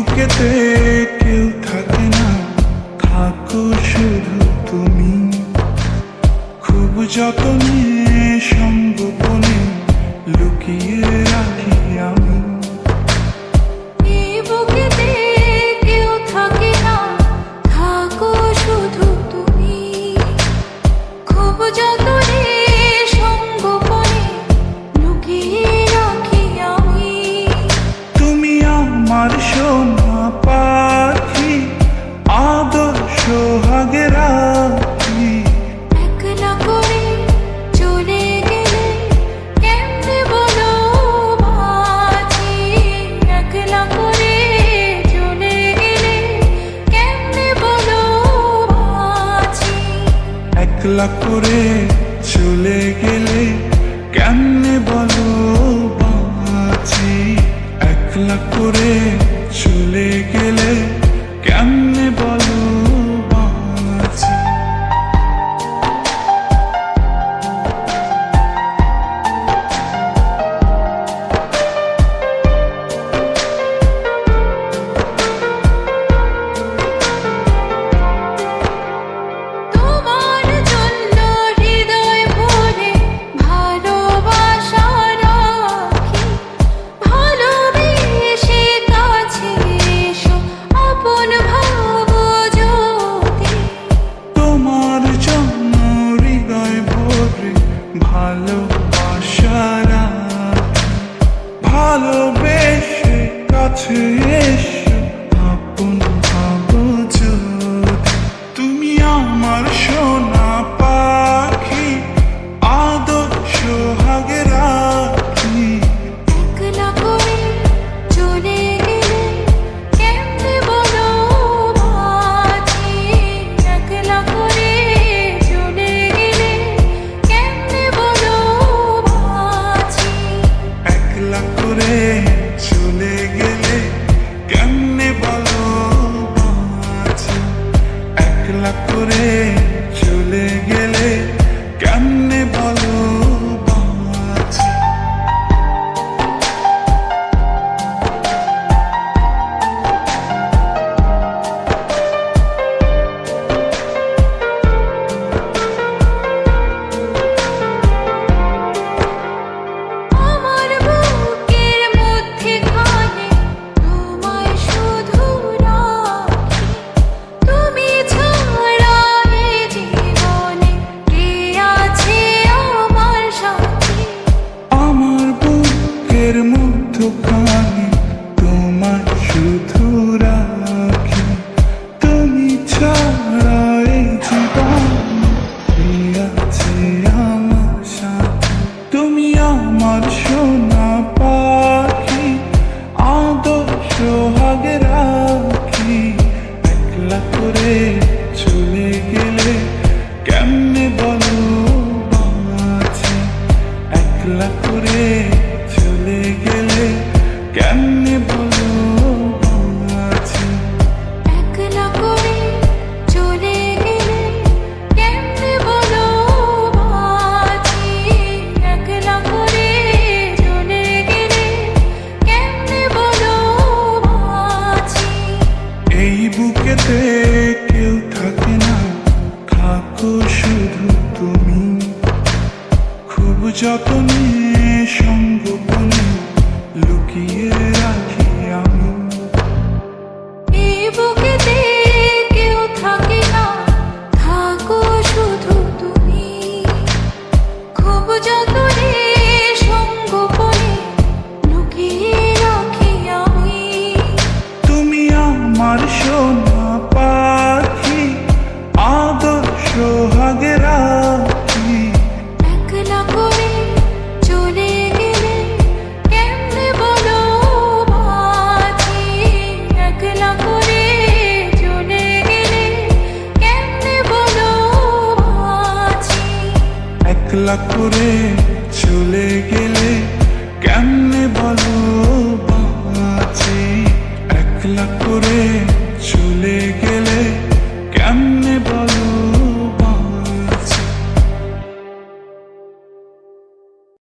বুকেতে কেউ থাকে না, থাকো শুধু তুমি। খুব যতনে সঙ্গোপনে লুকিয়ে রাখি আমি। বুকেতে কেউ থাকে না, থাকো শুধু তুমি। খুব যতনে সঙ্গোপনে লুকিয়ে রাখি আমি। তুমি আমার সোনা পাখি, আদর্শ সোহাগে রাখি। একলা করে চলে গেলে কেমনে বলো বাঁচি। একলা করে চলে গেলে কেমনে বলো বাঁচি। একলা করে চলে গেলে কেমনে বলো বাঁচি। একলা করে চলে গেলে কেমনে বলো বাঁচি। তোমার জন্য হৃদয় ভরে ভালোবাসা রাখি। ভালোবেসে কাছে এসো, আপন ভাবো যদি। তোমার জন্য হৃদয় ভরে ভালোবাসা রাখি। ভালোবেসে কাছে এসো, আপন ভাবো যদি। তুমি আমার সোনা পাখি, আদর্শ সোহাগে রাখি। একলা করে চলে গেলে কেমনে বলো বাঁচি। একলা করে চলে গেলে কেমনে বলো বাঁচি। একলা করে চলে গেলে কেমনে বলো বাঁচি। একলা করে চলে গেলে কেমনে বলো বাঁচি। আমার বুকের মধ্যে খানে তোমায় শুধু রাখি। তুমি ছাড়া এ জীবনে কে আছে আমার সাথী। আমার বুকের মধ্যখানে তোমার শুধু রাখি। তুমি ছাড়া এই জীবনে কে আছে আমার সাথে। তুমি আমার সোনা পাখি, আদর্শ সোহাগে রাখি। একলা করে চলে গেলে কেমনে বলো বাঁচি। একলা করে চলে গেলে কেমনে বলো বাঁচি। একলা করে চলে গেলে কেমনে বলো বাঁচি। একলা করে চলে গেলে কেমনে বলো বাঁচি। এই বুকেতে কেউ থাকে না, থাকো শুধু তুমি। খুব যতনে সঙ্গোপনে লুকিয়ে রাখি আমি। এই বুকেতে কেউ থাকে না, থাকো শুধু তুমি। খুব যতনে সঙ্গোপনে লুকিয়ে রাখি আমি। তুমি আমার সোনা পাখি, আদর্শ সোহাগে রাখি। একলা করে চলে গেলে কেমনে বলো বাঁচি। একলা করে চলে গেলে কেমনে বলো বাঁচি। একলা করে চলে গেলে কেমনে বলো বাঁচি। একলা করে চলে গেলে